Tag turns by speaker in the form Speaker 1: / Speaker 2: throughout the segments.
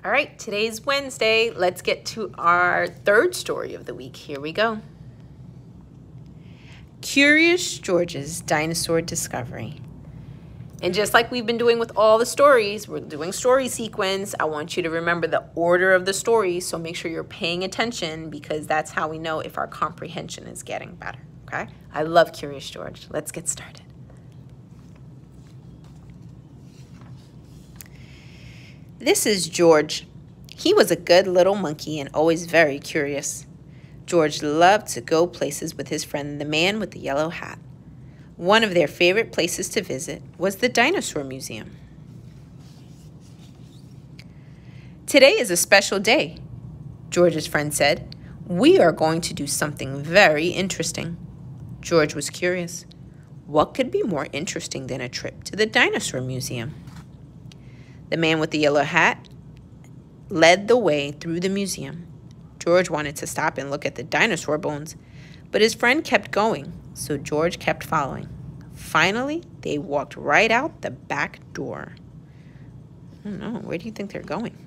Speaker 1: All right, today's Wednesday. Let's get to our third story of the week. Here we go. Curious George's Dinosaur Discovery. And just like we've been doing with all the stories, we're doing story sequence. I want you to remember the order of the stories, so make sure you're paying attention because that's how we know if our comprehension is getting better, okay? I love Curious George. Let's get started. This is George. He was a good little monkey and always very curious. George loved to go places with his friend, the man with the yellow hat. One of their favorite places to visit was the Dinosaur Museum. Today is a special day, George's friend said. We are going to do something very interesting. George was curious. What could be more interesting than a trip to the Dinosaur Museum? The man with the yellow hat led the way through the museum. George wanted to stop and look at the dinosaur bones, but his friend kept going, so George kept following. Finally, they walked right out the back door. Oh no, where do you think they're going?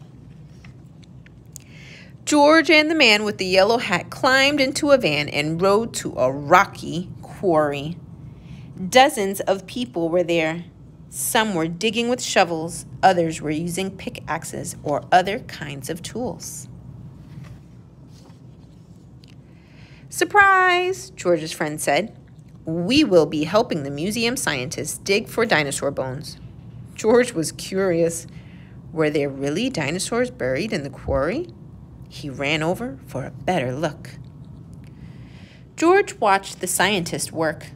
Speaker 1: George and the man with the yellow hat climbed into a van and rode to a rocky quarry. Dozens of people were there. Some were digging with shovels, others were using pickaxes or other kinds of tools. Surprise, George's friend said. We will be helping the museum scientists dig for dinosaur bones. George was curious. Were there really dinosaurs buried in the quarry? He ran over for a better look. George watched the scientist work.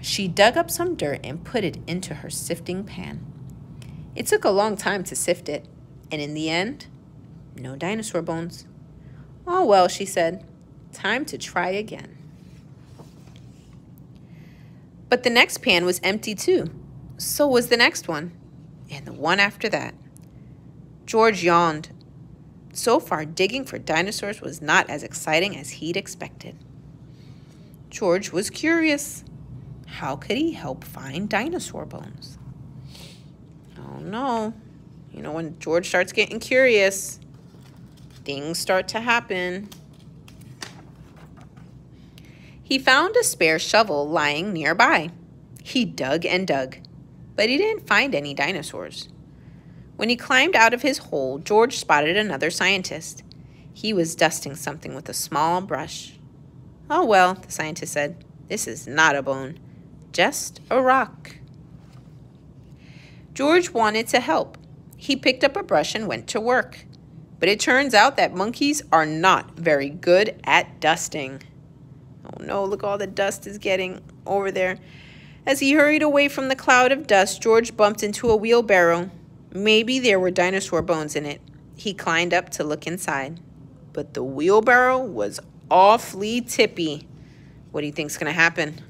Speaker 1: She dug up some dirt and put it into her sifting pan. It took a long time to sift it, and in the end, no dinosaur bones. Oh well, she said, time to try again. But the next pan was empty too. So was the next one, and the one after that. George yawned. So far, digging for dinosaurs was not as exciting as he'd expected. George was curious. How could he help find dinosaur bones? Oh no. You know, when George starts getting curious, things start to happen. He found a spare shovel lying nearby. He dug and dug, but he didn't find any dinosaurs. When he climbed out of his hole, George spotted another scientist. He was dusting something with a small brush. Oh well, the scientist said, this is not a bone. Just a rock. George wanted to help. He picked up a brush and went to work. But it turns out that monkeys are not very good at dusting. Oh no, look, all the dust is getting over there. As he hurried away from the cloud of dust, George bumped into a wheelbarrow. Maybe there were dinosaur bones in it. He climbed up to look inside. But the wheelbarrow was awfully tippy. What do you think's going to happen?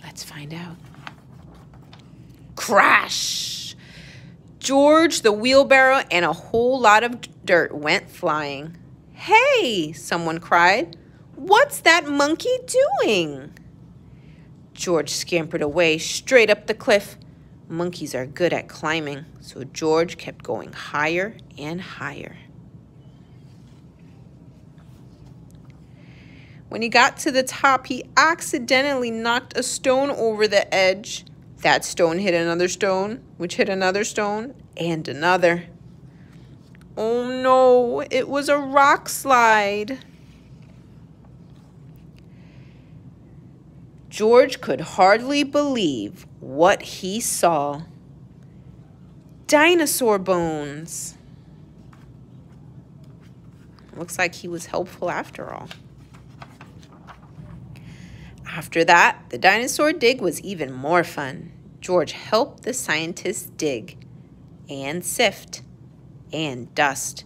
Speaker 1: Let's find out. Crash! George, the wheelbarrow, and a whole lot of dirt went flying. Hey, someone cried. What's that monkey doing? George scampered away straight up the cliff. Monkeys are good at climbing, so George kept going higher and higher. When he got to the top, he accidentally knocked a stone over the edge. That stone hit another stone, which hit another stone, and another. Oh no, it was a rock slide. George could hardly believe what he saw. Dinosaur bones. Looks like he was helpful after all. After that, the dinosaur dig was even more fun. George helped the scientists dig and sift and dust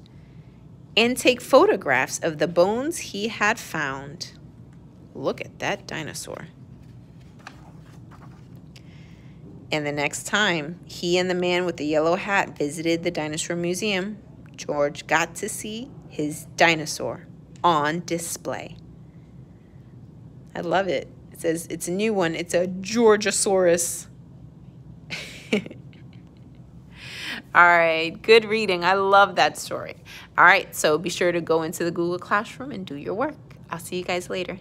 Speaker 1: and take photographs of the bones he had found. Look at that dinosaur. And the next time he and the man with the yellow hat visited the dinosaur museum, George got to see his dinosaur on display. I love it. It says it's a new one. It's a Georgosaurus. All right, good reading. I love that story. All right, so be sure to go into the Google Classroom and do your work. I'll see you guys later.